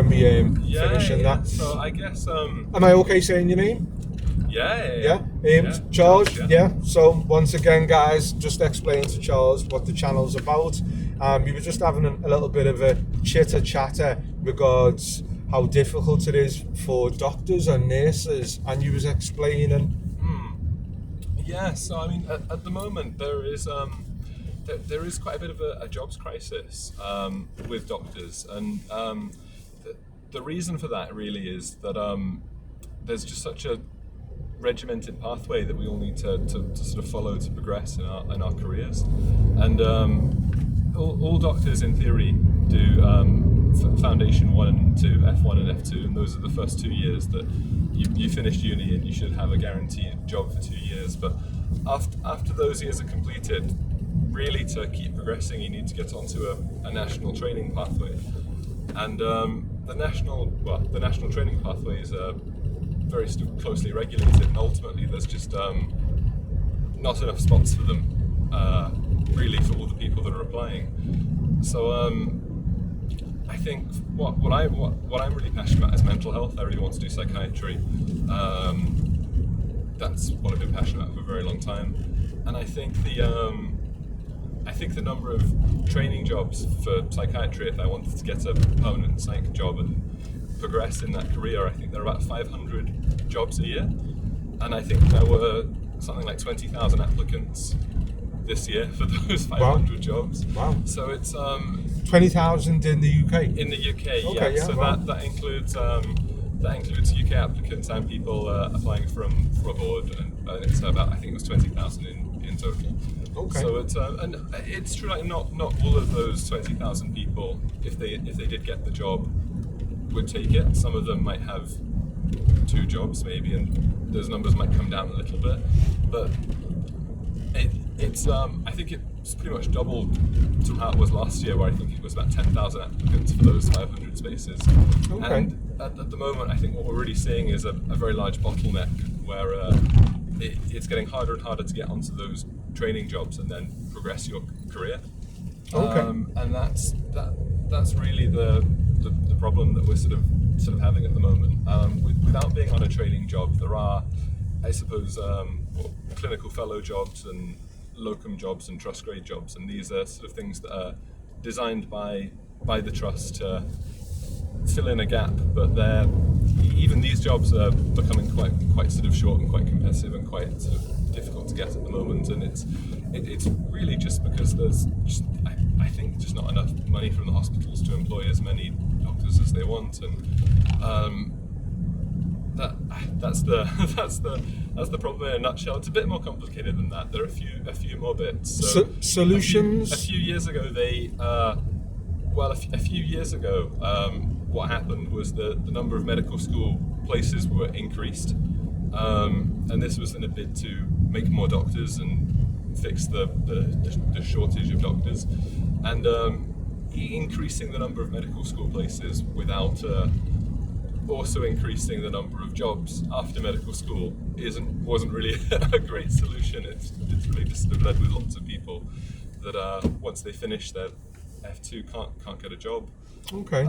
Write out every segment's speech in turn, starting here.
me finishing that. So I guess. Am I okay saying your name? Yeah. Charles. Yeah. So once again, guys, just explain to Charles what the channel's about. We were just having a little bit of a chitter chatter regards how difficult it is for doctors and nurses, and you was explaining. Yeah. So I mean, at the moment there is quite a bit of a jobs crisis with doctors, and the reason for that really is that there's just such a regimented pathway that we all need to sort of follow to progress in our careers, and all doctors in theory do Foundation 1 and 2, F1 and F2, and those are the first 2 years that you finish uni and you should have a guaranteed job for 2 years. But after those years are completed, really to keep progressing you need to get onto a national training pathway, and the national training pathways are very closely regulated, and ultimately there's just not enough spots for them really for all the people that are applying. So I think what I'm really passionate about is mental health. I really want to do psychiatry. That's what I've been passionate about for a very long time, and I think the number of training jobs for psychiatry, if I wanted to get a permanent psych job and progress in that career, I think there are about 500 jobs a year, and I think there were something like 20,000 applicants this year for those 500 jobs. Wow. So it's 20,000 in the UK. In the UK, okay, yeah. So wow. that includes UK applicants and people applying from abroad, and it's about, I think it was 20,000 in total. Okay. So it's and it's true, like not all of those 20,000 people, if they did get the job, would take it. Some of them might have 2 jobs maybe, and those numbers might come down a little bit. But it's I think it's pretty much doubled to how it was last year, where I think it was about 10,000 applicants for those 500 spaces. Okay. And at the moment, I think what we're really seeing is a very large bottleneck where it's getting harder and harder to get onto those training jobs and then progress your career. Okay. And that's really the problem that we're sort of having at the moment. Without being on a training job, there are, I suppose, clinical fellow jobs and locum jobs and trust grade jobs, and these are sort of things that are designed by the trust to fill in a gap. But even these jobs are becoming quite sort of short and quite competitive and quite sort of difficult to get at the moment, and it's really just because there's just, I think, just not enough money from the hospitals to employ as many doctors as they want, and that's the problem in a nutshell. It's a bit more complicated than that. There are a few more bits. So solutions. A few years ago, what happened was the number of medical school places were increased, and this was in a bid to make more doctors and fix the shortage of doctors, and increasing the number of medical school places without also increasing the number of jobs after medical school wasn't really a great solution. It's really just sort of led with lots of people that once they finish their F2 can't get a job. Okay.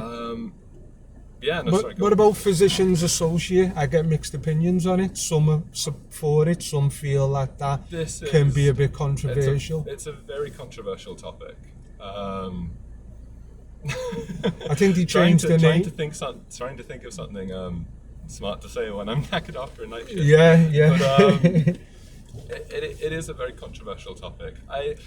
Sorry. What about physicians associate? I get mixed opinions on it. Some are for it, some feel like that can be a bit controversial. It's a very controversial topic. I think they changed the name. Trying to think of something smart to say when I'm knackered after a night shift. Yeah. But it is a very controversial topic. I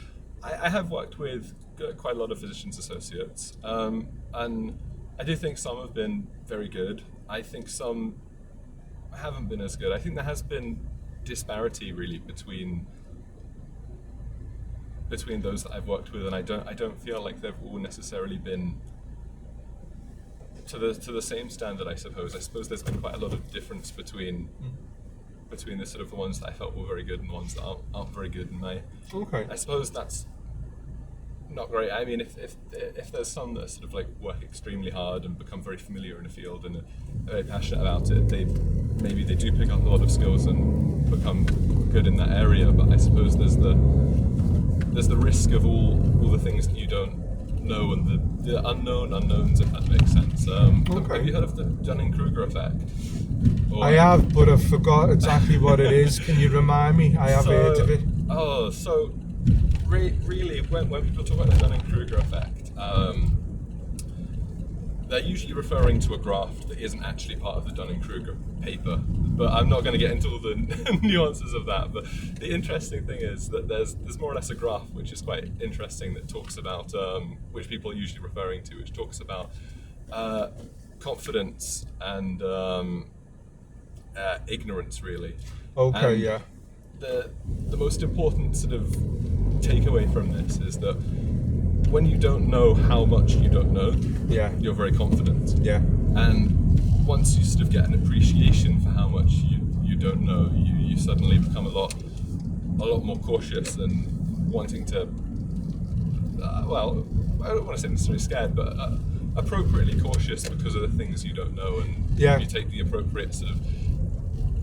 have worked with quite a lot of physicians associates, and I do think some have been very good. I think some haven't been as good. I think there has been disparity really between those that I've worked with, and I don't feel like they've all necessarily been to the same standard. I suppose there's been quite a lot of difference between the sort of the ones that I felt were very good and the ones that aren't very good. And I suppose that's not great. I mean, if there's some that sort of like work extremely hard and become very familiar in a field and are very passionate about it, they do pick up a lot of skills and become good in that area. But I suppose there's the risk of all the things that you don't know and the unknown unknowns, if that makes sense. Okay. Have you heard of the Dunning-Kruger effect? Or, I have, but I forgot exactly what it is. Can you remind me? I have heard of it. Oh, so really, when people talk about the Dunning-Kruger effect, they're usually referring to a graph that isn't actually part of the Dunning-Kruger paper. But I'm not going to get into all the nuances of that. But the interesting thing is that there's more or less a graph which is quite interesting that talks about, which people are usually referring to, which talks about confidence and ignorance, really. Okay, and yeah. The most important sort of takeaway from this is that when you don't know how much you don't know, Yeah. you're very confident. Yeah. And once you sort of get an appreciation for how much you don't know, you suddenly become a lot more cautious and wanting to, well, I don't want to say necessarily scared, but appropriately cautious because of the things you don't know, and Yeah. you take the appropriate sort of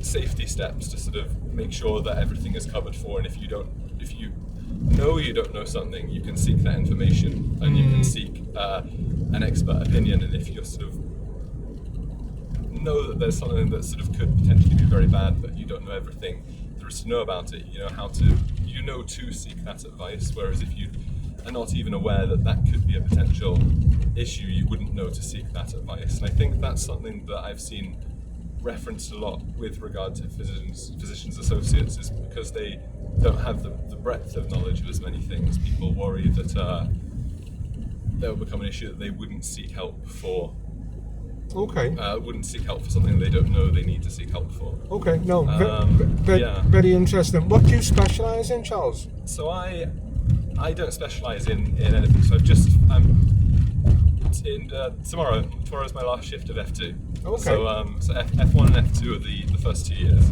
safety steps to sort of make sure that everything is covered for. And if you know you don't know something, you can seek that information and you can seek an expert opinion. And if you sort of know that there's something that sort of could potentially be very bad, but you don't know everything there is to know about it, you know to seek that advice. Whereas if you are not even aware that that could be a potential issue, you wouldn't know to seek that advice. And I think that's something that I've seen referenced a lot with regard to physicians associates, is because they don't have the breadth of knowledge of as many things. People worry that there will become an issue that they wouldn't seek help for. Okay. Wouldn't seek help for something they don't know they need to seek help for. Okay. No. Yeah. Very interesting. What do you specialise in, Charles? So I don't specialise in anything. So tomorrow's my last shift of F2. Okay. So F1 and F2 are the first 2 years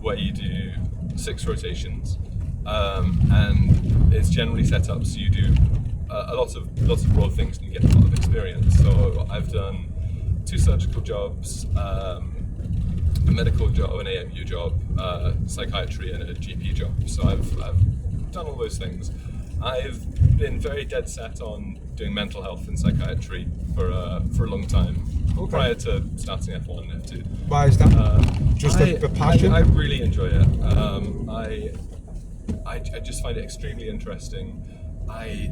where you do 6 rotations, and it's generally set up so you do a lot of broad things and you get a lot of experience. So I've done 2 surgical jobs, a medical job, an AMU job, psychiatry, and a GP job. So I've done all those things. I've been very dead set on doing mental health and psychiatry for a long time, prior to starting F1 and F2. Why is that? Just the passion? I really enjoy it. I just find it extremely interesting. I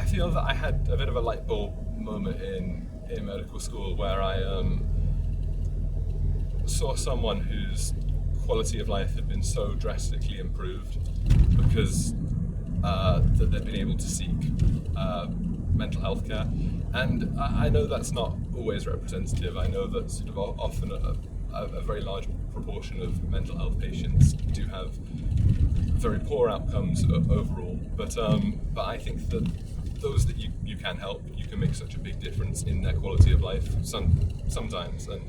feel that I had a bit of a light bulb moment in medical school where I saw someone whose quality of life had been so drastically improved because that they've been able to seek mental health care. And I know that's not always representative. I know that sort of often a very large proportion of mental health patients do have very poor outcomes overall. But I think that those that you can help, you can make such a big difference in their quality of life sometimes. And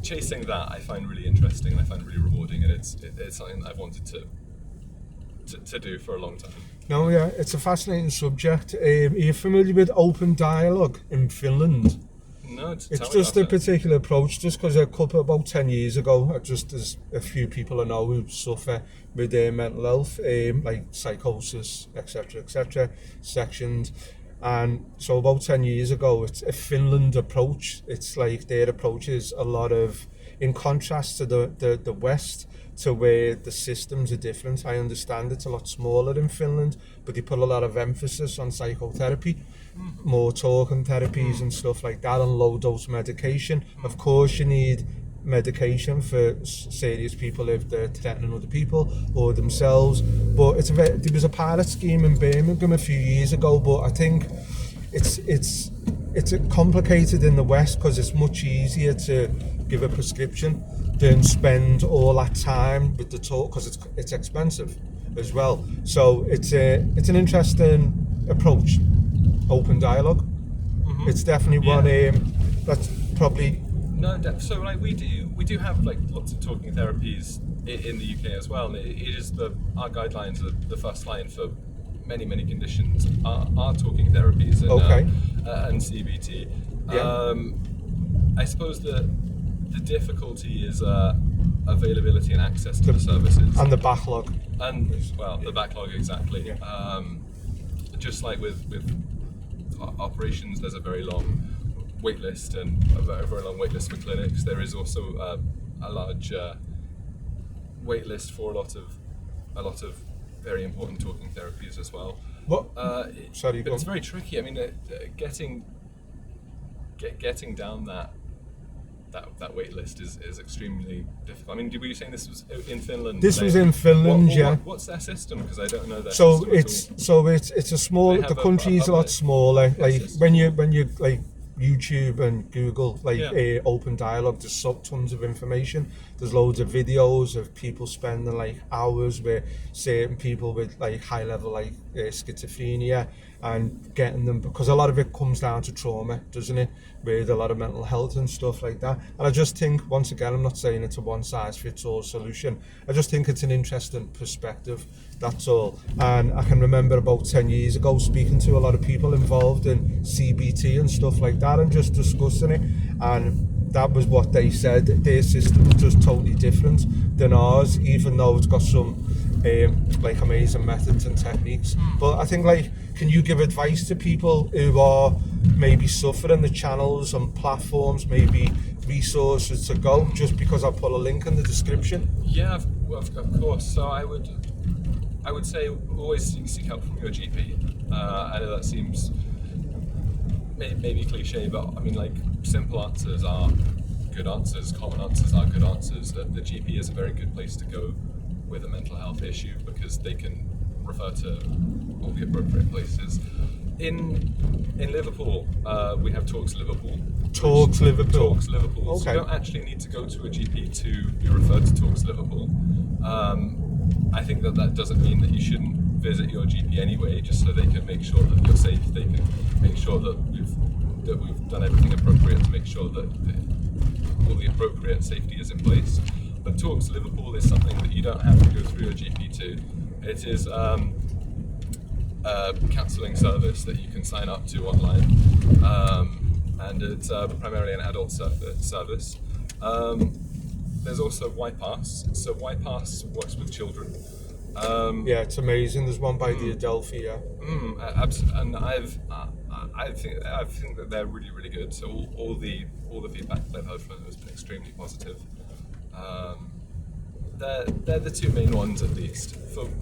chasing that I find really interesting and I find really rewarding, and it's something that I've wanted to do for a long time. No, yeah, it's a fascinating subject. Are you familiar with open dialogue in Finland? No, It's just a particular approach, just because about 10 years ago, there's a few people I know who suffer with their mental health, like psychosis, etc., sections. And so about 10 years ago, it's a Finland approach. It's like their approach is a lot of, in contrast to the West, to where the systems are different. I understand it's a lot smaller in Finland, but they put a lot of emphasis on psychotherapy, more talking therapies and stuff like that, and low dose medication. Of course, you need medication for serious people if they're threatening other people or themselves. But there was a pilot scheme in Birmingham a few years ago, but I think it's complicated in the West because it's much easier to give a prescription than spend all that time with the talk, because it's expensive as well. So it's an interesting approach, open dialogue. It's definitely one that's probably so like we do have like lots of talking therapies in the UK as well, and it is our guidelines are the first line for many conditions are talking therapies and CBT. I suppose the difficulty is availability and access to the services and the backlog. And the backlog, exactly. just like with operations, there's a very long wait list and a very long wait list for clinics. There is also a large wait list for a lot of very important talking therapies as well. What? But it's very tricky. I mean, getting down that wait list is extremely difficult. I mean, were you saying this was in Finland? This was in Finland, yeah. What's their system? Because I don't know their so system it's a small. The country is a lot smaller. Like when you like YouTube and Google open dialogue, there's tons of information. There's loads of videos of people spending like hours with certain people with like high level schizophrenia and getting them, because a lot of it comes down to trauma, doesn't it, with a lot of mental health and stuff like that. And I just think, once again, I'm not saying it's a one size fits all solution. I just think it's an interesting perspective, that's all. And I can remember about 10 years ago speaking to a lot of people involved in CBT and stuff like that and just discussing it, and that was what they said. Their system is just totally different than ours, even though it's got some like amazing methods and techniques. But I think, like, can you give advice to people who are maybe suffering, the channels and platforms, maybe resources to go, just because I'll put a link in the description? Yeah, of course. So I would say always seek help from your GP. I know that seems maybe cliche, but I mean, like, simple answers are good answers, common answers are good answers. The GP is a very good place to go with a mental health issue, because they can refer to all the appropriate places. In Liverpool, we have Talks Liverpool. Talks Liverpool. Okay. So you don't actually need to go to a GP to be referred to Talks Liverpool. I think that doesn't mean that you shouldn't visit your GP anyway, just so they can make sure that you're safe. They can make sure that we've done everything appropriate to make sure that all the appropriate safety is in place. But Talks Liverpool is something that you don't have to go through your GP to. It is a counselling service that you can sign up to online, and it's primarily an adult service. There's also YPass. So YPass works with children. Yeah, it's amazing. There's one by the Adelphi. And I think that they're really, really good. So all the feedback that I've heard from them has been extremely positive. They're the two main ones, at least.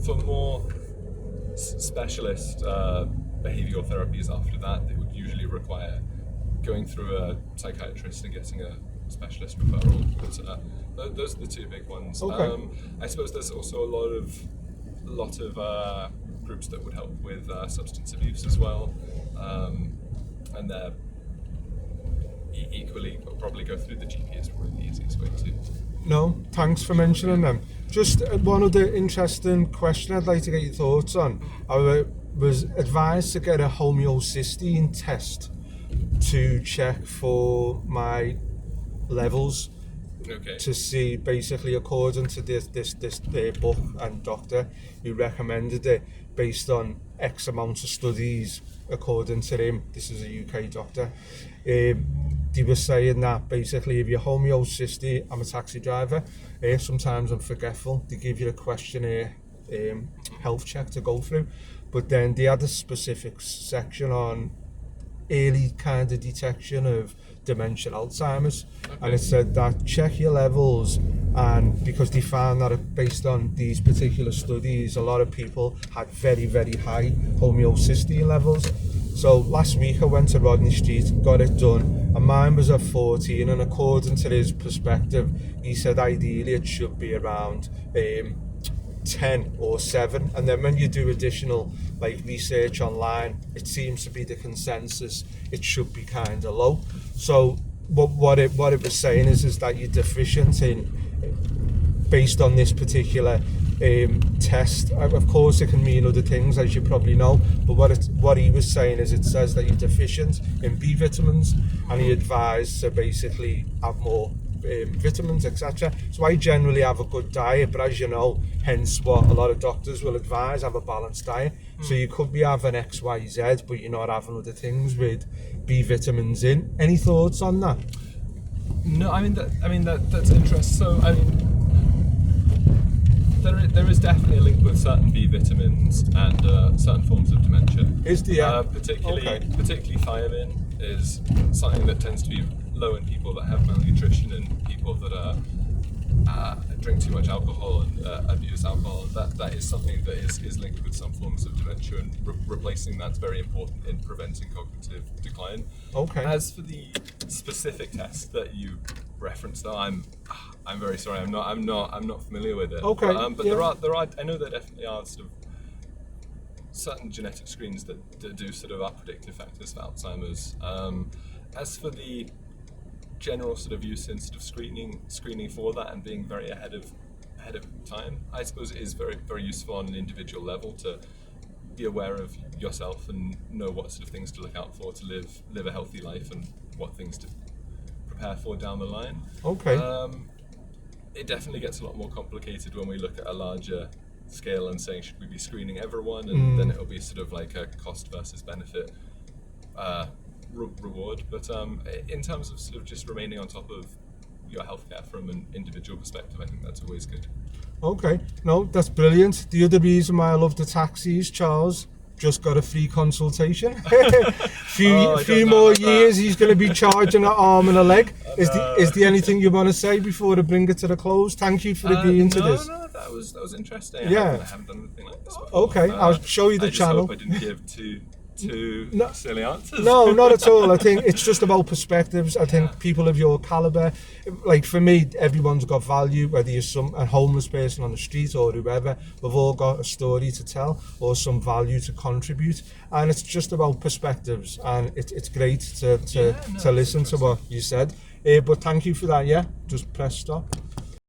For more specialist behavioural therapies after that, they would usually require going through a psychiatrist and getting a specialist referral. But those are the two big ones. Okay. I suppose there's also a lot of groups that would help with substance abuse as well, and they're equally probably go through the GP is probably the easiest way to. No, thanks for mentioning them. Just one other interesting question I'd like to get your thoughts on. I was advised to get a homocysteine test to check for my levels. Okay. To see, basically, according to this book and doctor who recommended it based on X amount of studies, according to him, this is a UK doctor, they were saying that basically if you're homocysteine, I'm a taxi driver, sometimes I'm forgetful, they give you a questionnaire health check to go through, but then they had a specific section on early kind of detection of dementia, Alzheimer's, and it said that check your levels, and because they found that based on these particular studies, a lot of people had very, very high homocysteine levels. So last week I went to Rodney Street, got it done, and mine was at 14, and according to his perspective, he said ideally it should be around 10 or 7, and then when you do additional research online, it seems to be the consensus it should be kind of low. So what it was saying is that you're deficient in, based on this particular test. Of course it can mean other things, as you probably know, but what he was saying is it says that you're deficient in B vitamins, and he advised to basically have more vitamins, etc. So I generally have a good diet, but as you know, hence what a lot of doctors will advise, have a balanced diet. So you could be having X, Y, Z, but you're not having other things with B vitamins in. Any thoughts on that? No, that's interesting. So there is definitely a link with certain B vitamins and certain forms of dementia. Is the particularly thiamine is something that tends to be low in people that have malnutrition and people that drink too much alcohol and abuse alcohol. That is something that is linked with some forms of dementia, and replacing that's very important in preventing cognitive decline. Okay. As for the specific test that you referenced, though, I'm very sorry. I'm not familiar with it. Okay. But there are. I know there definitely are sort of certain genetic screens that do sort of are predictive factors for Alzheimer's. As for the general sort of use in sort of screening for that and being very ahead of time, I suppose it is very, very useful on an individual level to be aware of yourself and know what sort of things to look out for to live a healthy life and what things to prepare for down the line. Okay. It definitely gets a lot more complicated when we look at a larger scale and saying, should we be screening everyone? And then it'll be sort of like a cost versus benefit reward. But in terms of sort of just remaining on top of your healthcare from an individual perspective, I think that's always good. Okay, no, that's brilliant. The other reason why I love the taxis, Charles, just got a free consultation. few more years, he's going to be charging an arm and a leg. Is there anything you want to say before I bring it to the close? Thank you for agreeing to this. No, that was interesting. Yeah. I haven't done anything like this before. Okay, I'll show you the channel. I didn't give too silly answers. No, not at all. I think it's just about perspectives. I think people of your caliber, like for me, everyone's got value, whether you're a homeless person on the street or whoever, we've all got a story to tell or some value to contribute. And it's just about perspectives, and it's great to listen to what you said. But thank you for that. Yeah, just press stop.